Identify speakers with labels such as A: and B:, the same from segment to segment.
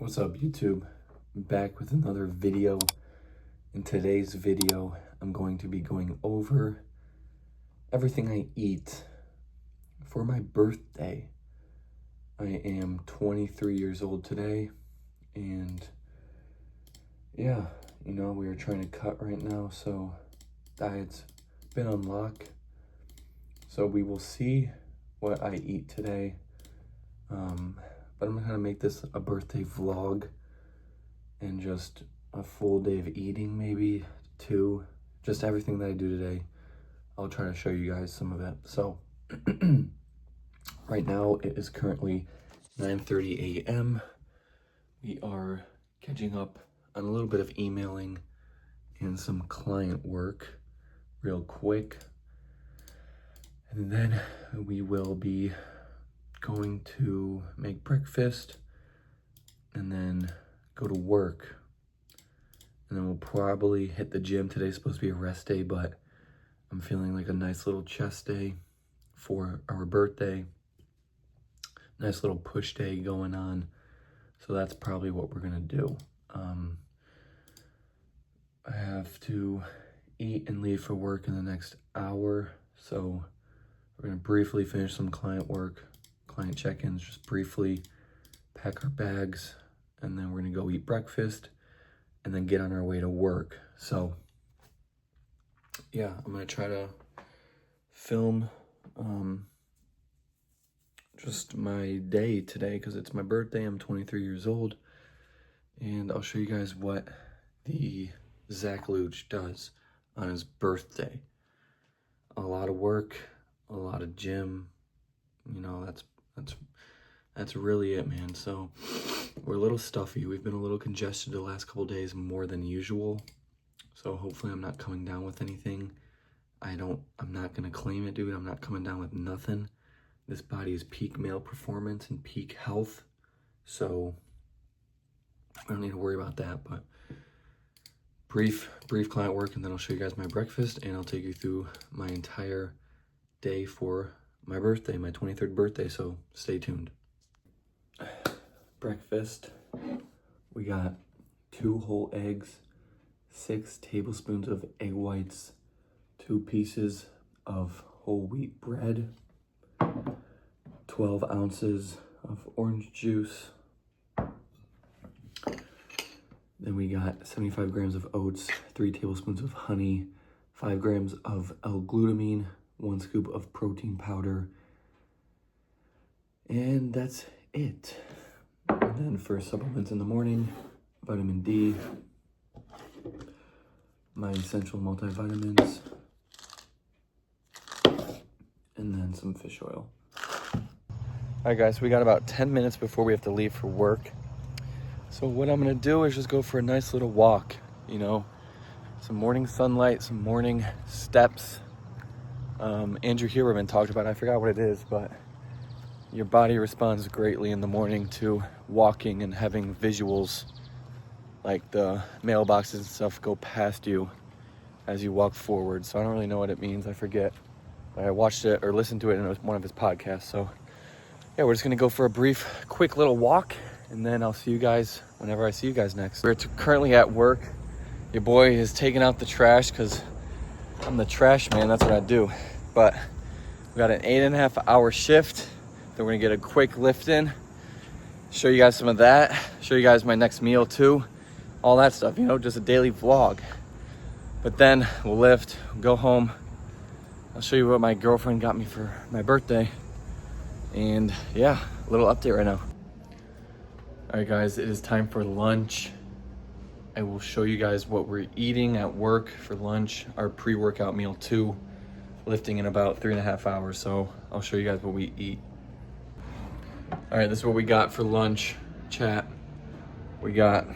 A: What's up, YouTube? Back with another video. In today's video, I'm going to be going over everything I eat for my birthday. I am 23 years old today, and yeah, we are trying to cut right now, so diet's been on lock. So we will see what I eat today. But I'm gonna make this a birthday vlog and just a full day of eating, maybe two, just everything that I do today. I'll try to show you guys some of it. So right now it is currently 9:30 a.m. We are catching up on a little bit of emailing and some client work real quick. And then we will be going to make breakfast and then go to work. And then we'll probably hit the gym. Today's supposed to be a rest day, but I'm feeling like a nice little chest day for our birthday. Nice little push day going on. So that's probably what we're gonna do. I have to eat and leave for work in the next hour. So we're gonna briefly finish some client work, client check-ins, just briefly pack our bags, and then we're gonna go eat breakfast and then get on our way to work. So yeah, I'm gonna try to film just my day today because it's my birthday. I'm 23 years old, and I'll show you guys what the Zachluch does on his birthday. A lot of work, a lot of gym, that's really it, man. So we're a little stuffy. We've been a little congested the last couple days, more than usual. So hopefully I'm not coming down with anything. I'm not gonna claim it, dude. I'm not coming down with nothing. This body is peak male performance and peak health. So I don't need to worry about that, but brief client work, and then I'll show you guys my breakfast, and I'll take you through my entire day for my birthday, my 23rd birthday, so stay tuned. Breakfast, we got 2 whole eggs, 6 tablespoons of egg whites, 2 pieces of whole wheat bread, 12 ounces of orange juice. Then we got 75 grams of oats, 3 tablespoons of honey, 5 grams of L-glutamine, 1 scoop of protein powder, and that's it. And then for supplements in the morning, vitamin D, my essential multivitamins, and then some fish oil. All right, guys, we got about 10 minutes before we have to leave for work. So what I'm gonna do is just go for a nice little walk, some morning sunlight, some morning steps. Andrew Huberman talked about, I forgot what it is, but your body responds greatly in the morning to walking and having visuals, like the mailboxes and stuff go past you as you walk forward. So I don't really know what it means, I forget. But I watched it or listened to it in one of his podcasts. So yeah, we're just gonna go for a quick little walk, and then I'll see you guys whenever I see you guys next. We're currently at work. Your boy is taking out the trash because I'm the trash man, that's what I do. But we got an 8.5 hour shift. Then we're gonna get a quick lift in, show you guys some of that, show you guys my next meal too, all that stuff, just a daily vlog. But then we'll lift, go home. I'll show you what my girlfriend got me for my birthday. And yeah, a little update right now. All right, guys, it is time for lunch. I will show you guys what we're eating at work for lunch, our pre-workout meal too, lifting in about 3.5 hours. So I'll show you guys what we eat. All right, this is what we got for lunch, chat. We got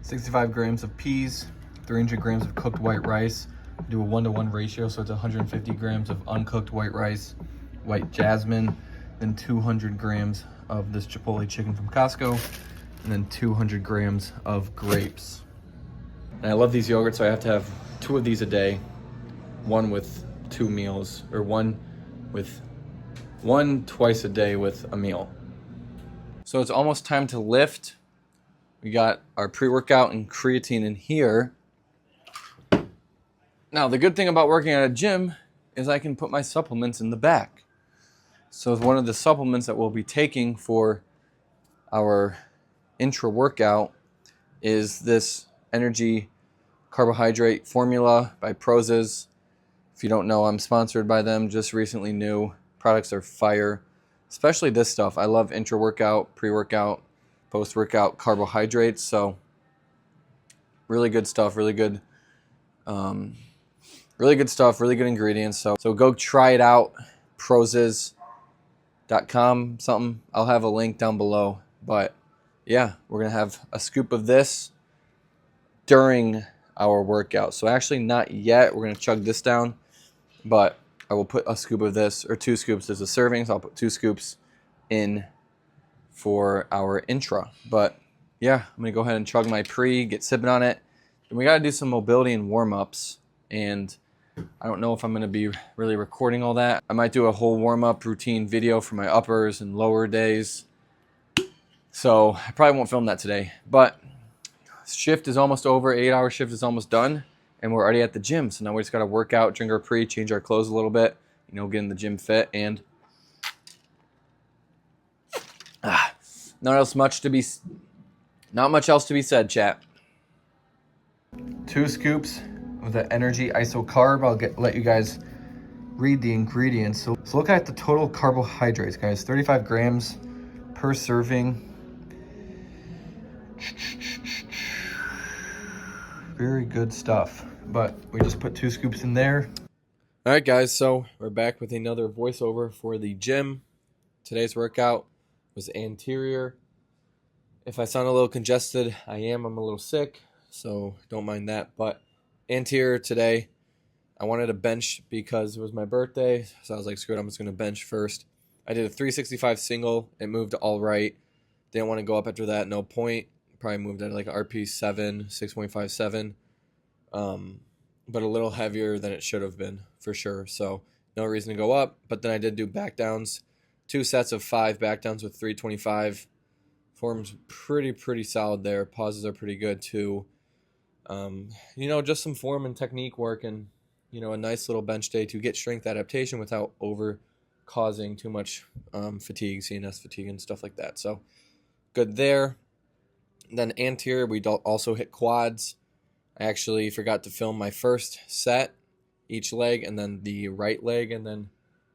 A: 65 grams of peas, 300 grams of cooked white rice. Do a 1-to-1 ratio, so it's 150 grams of uncooked white rice, white jasmine, then 200 grams of this Chipotle chicken from Costco, and then 200 grams of grapes. And I love these yogurts, so I have to have 2 of these a day, one with 2 meals, or one twice a day with a meal. So it's almost time to lift. We got our pre-workout and creatine in here. Now, the good thing about working at a gym is I can put my supplements in the back. So one of the supplements that we'll be taking for our intra-workout is this energy carbohydrate formula by Prozis. If you don't know, I'm sponsored by them. Just recently new. Products are fire. Especially this stuff. I love intra-workout, pre-workout, post-workout carbohydrates. So really good stuff. Really good stuff. Really good ingredients. So go try it out. Prozis.com something. I'll have a link down below. But yeah, we're going to have a scoop of this during our workout. So actually not yet. We're going to chug this down. But I will put a scoop of this, or 2 scoops. There's a serving, so I'll put 2 scoops in for our intra. But yeah, I'm going to go ahead and chug my pre, get sipping on it. And we got to do some mobility and warm-ups. And I don't know if I'm going to be really recording all that. I might do a whole warm-up routine video for my uppers and lower days. So I probably won't film that today. But shift is almost over. 8-hour shift is almost done. And we're already at the gym. So now we just got to work out, drink our pre, change our clothes a little bit, you know, get in the gym fit. And not much else to be said, chat. 2 scoops of the energy iso carb. I'll let you guys read the ingredients. So look at the total carbohydrates, guys. 35 grams per serving. Very good stuff. But we just put 2 scoops in there. All right, guys. So we're back with another voiceover for the gym. Today's workout was anterior. If I sound a little congested, I'm a little sick, so don't mind that. But anterior today, I wanted to bench because it was my birthday, so I was like, screw it, I'm just going to bench first. I did a 365 single. It moved all right. Didn't want to go up after that, no point. Probably moved at like RP 7, 6.57. But a little heavier than it should have been, for sure. So no reason to go up. But then I did do back downs. 2 sets of 5 back downs with 325. Form's pretty solid there. Pauses are pretty good too. Just some form and technique work, and a nice little bench day to get strength adaptation without over causing too much fatigue, CNS fatigue and stuff like that. So good there. Then anterior, we also hit quads. I actually forgot to film my first set, each leg, and then the right leg. And then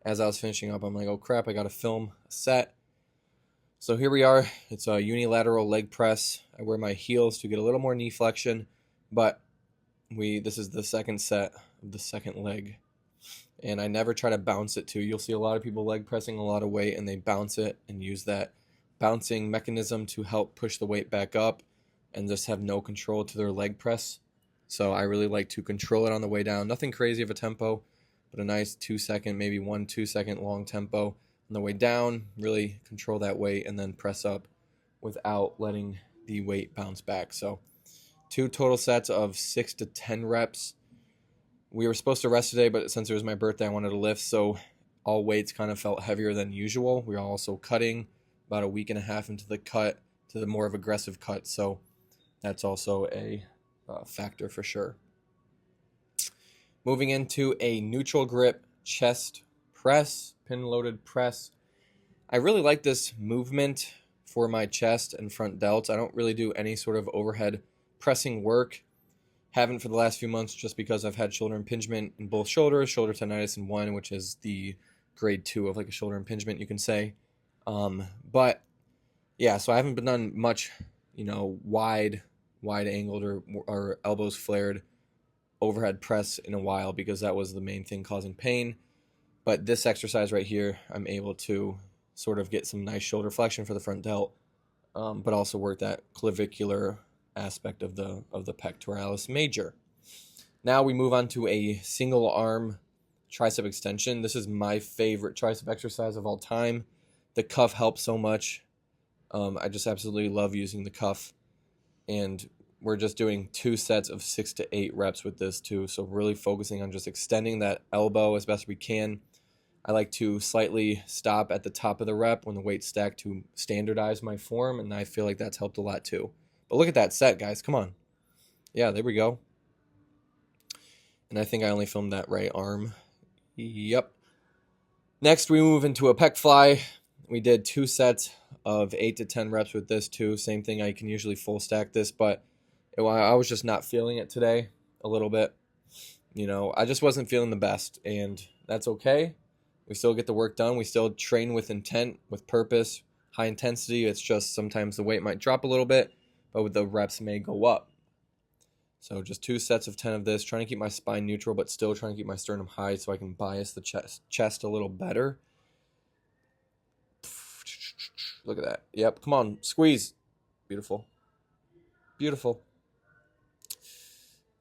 A: as I was finishing up, I'm like, oh crap, I got to film a set. So here we are. It's a unilateral leg press. I wear my heels to get a little more knee flexion, but this is the second set of the second leg. And I never try to bounce it too. You'll see a lot of people leg pressing a lot of weight and they bounce it and use that bouncing mechanism to help push the weight back up and just have no control to their leg press. So I really like to control it on the way down. Nothing crazy of a tempo, but a nice 2-second, maybe 1-2 second long tempo. On the way down, really control that weight and then press up without letting the weight bounce back. So 2 total sets of 6 to 10 reps. We were supposed to rest today, but since it was my birthday, I wanted to lift. So all weights kind of felt heavier than usual. We were also cutting about a week and a half into the cut to the more of aggressive cut. So that's also a factor for sure. Moving into a neutral grip chest press, pin loaded press. I really like this movement for my chest and front delts. I don't really do any sort of overhead pressing work. Haven't for the last few months just because I've had shoulder impingement in both shoulders, shoulder tendonitis in one, which is the grade 2 of like a shoulder impingement, you can say. But yeah, so I haven't been done much, wide angled or elbows flared overhead press in a while because that was the main thing causing pain. But this exercise right here, I'm able to sort of get some nice shoulder flexion for the front delt, but also work that clavicular aspect of the pectoralis major. Now we move on to a single arm tricep extension. This is my favorite tricep exercise of all time. The cuff helps so much. I just absolutely love using the cuff. And we're just doing 2 sets of 6 to 8 reps with this too. So really focusing on just extending that elbow as best we can. I like to slightly stop at the top of the rep when the weight's stacked to standardize my form, and I feel like that's helped a lot too. But look at that set, guys. Come on. Yeah, there we go. And I think I only filmed that right arm. Yep. Next, we move into a pec fly. We did 2 sets of 8 to 10 reps with this too. Same thing. I can usually full stack this, but I was just not feeling it today a little bit. You know, I just wasn't feeling the best, and that's okay. We still get the work done. We still train with intent, with purpose, high intensity. It's just sometimes the weight might drop a little bit, but the reps may go up. So just 2 sets of 10 of this, trying to keep my spine neutral, but still trying to keep my sternum high so I can bias the chest a little better. Look at that. Yep, come on, squeeze. Beautiful. Beautiful.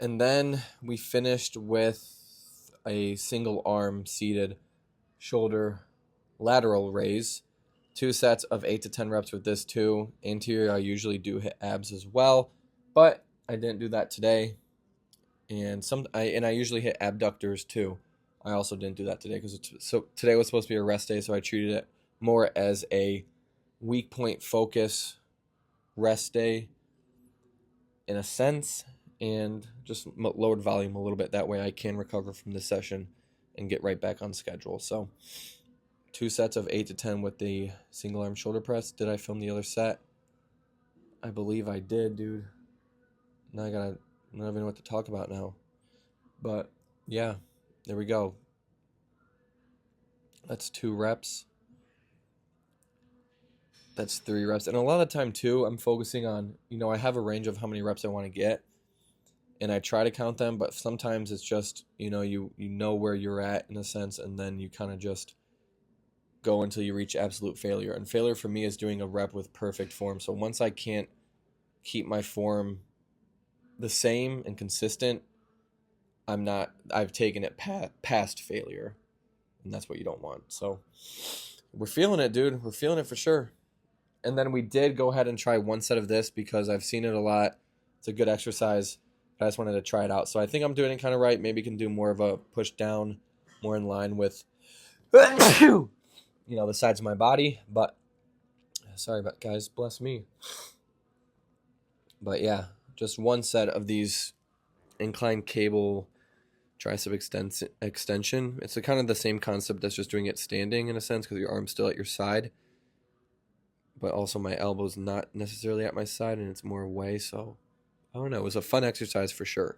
A: And then we finished with a single arm seated shoulder lateral raise. 2 sets of 8 to 10 reps with this too. Anterior, I usually do hit abs as well, but I didn't do that today. And I usually hit abductors too. I also didn't do that today because today was supposed to be a rest day, so I treated it more as a weak point focus rest day in a sense, and just lowered volume a little bit. That way I can recover from this session and get right back on schedule. So 2 sets of 8 to 10 with the single arm shoulder press. Did I film the other set? I believe I did, dude. Now I don't even know what to talk about now. But yeah, there we go. That's 2 reps. That's 3 reps. And a lot of the time too, I'm focusing on, I have a range of how many reps I want to get, and I try to count them, but sometimes it's just, you know where you're at in a sense, and then you kind of just go until you reach absolute failure. And failure for me is doing a rep with perfect form. So once I can't keep my form the same and consistent, I've taken it past failure, and that's what you don't want. So we're feeling it, dude. We're feeling it for sure. And then we did go ahead and try 1 set of this because I've seen it a lot. It's a good exercise. I just wanted to try it out. So I think I'm doing it kind of right. Maybe can do more of a push down, more in line with, the sides of my body. But sorry about guys, bless me. But yeah, just 1 set of these inclined cable tricep extension. It's kind of the same concept that's just doing it standing in a sense because your arm's still at your side. But also my elbow's not necessarily at my side and it's more away. So I don't know. It was a fun exercise for sure.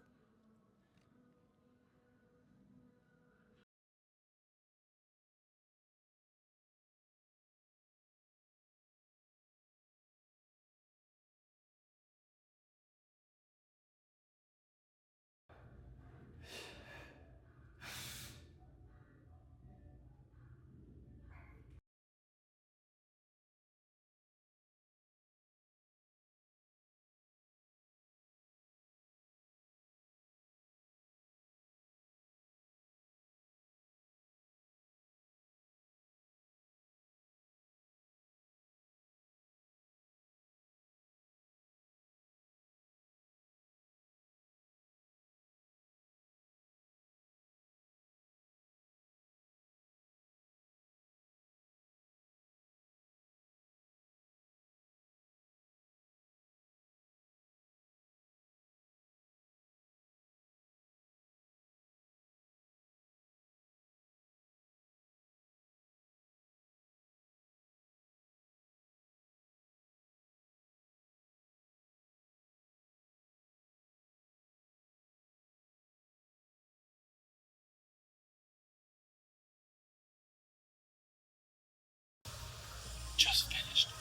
A: Just finished the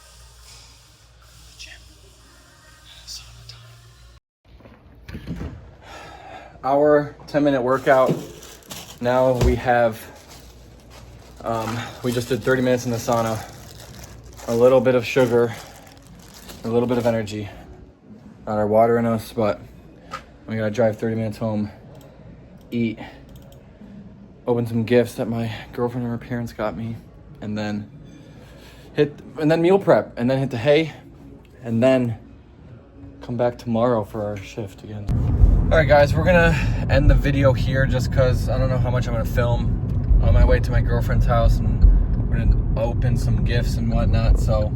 A: gym. Sauna time. Our 10-minute workout. Now we have, we just did 30 minutes in the sauna. A little bit of sugar, a little bit of energy. Not our water in us, but we gotta drive 30 minutes home, eat, open some gifts that my girlfriend and her parents got me, and then meal prep, and then hit the hay, and then come back tomorrow for our shift again. All right, guys, we're gonna end the video here just because I don't know how much I'm gonna film. on my way to my girlfriend's house, and we're gonna open some gifts and whatnot. So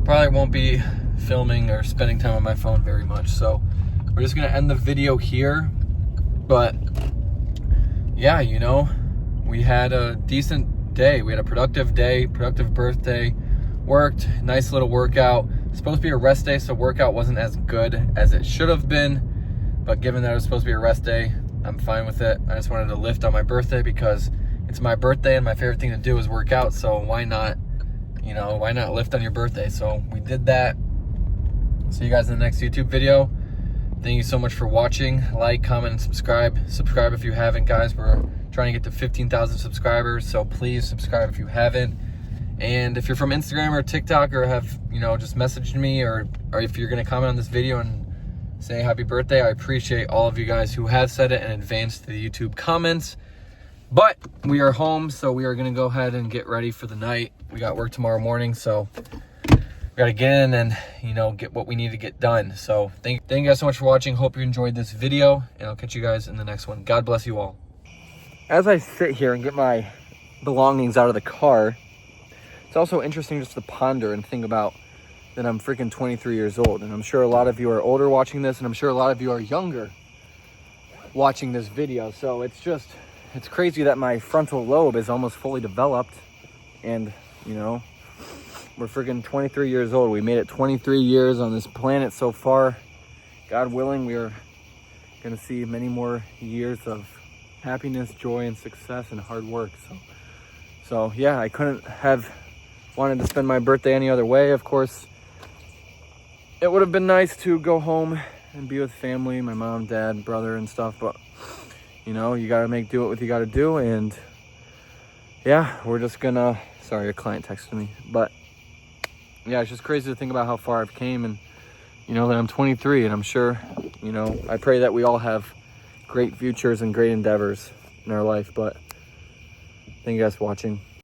A: probably won't be filming or spending time on my phone very much. So we're just gonna end the video here. But yeah, you know, we had a decent day. We had a productive day, productive birthday. Worked, nice little workout. It's supposed to be a rest day, so workout wasn't as good as it should have been. But given that it was supposed to be a rest day, I'm fine with it. I just wanted to lift on my birthday because it's my birthday and my favorite thing to do is work out. So why not, you know, why not lift on your birthday? So we did that. See you guys in the next YouTube video. Thank you so much for watching. Like, comment, and subscribe. Subscribe if you haven't, guys. We're trying to get to 15,000 subscribers, so please subscribe if you haven't. And if you're from Instagram or TikTok, or have, you know, just messaged me, or if you're gonna comment on this video and say happy birthday, I appreciate all of you guys who have said it in advance to the YouTube comments. But we are home, so we are gonna go ahead and get ready for the night. We got work tomorrow morning, so we gotta get in and, you know, get what we need to get done. So thank you guys so much for watching. Hope you enjoyed this video, and I'll catch you guys in the next one. God bless you all. As I sit here and get my belongings out of the car, it's also interesting just to ponder and think about that I'm freaking 23 years old. And I'm sure a lot of you are older watching this, and I'm sure a lot of you are younger watching this video. So it's crazy that my frontal lobe is almost fully developed, and, you know, we're freaking 23 years old. We made it 23 years on this planet so far. God willing, we are gonna see many more years of happiness, joy, and success, and hard work. So yeah, I couldn't have wanted to spend my birthday any other way. Of course, it would have been nice to go home and be with family, my mom, dad, brother, and stuff, but, you know, you gotta make do what you gotta do. And yeah, we're just gonna, sorry, a client texted me, but yeah, it's just crazy to think about how far I've came, and, you know, that I'm 23, and I'm sure, you know, I pray that we all have great futures and great endeavors in our life. But thank you guys for watching.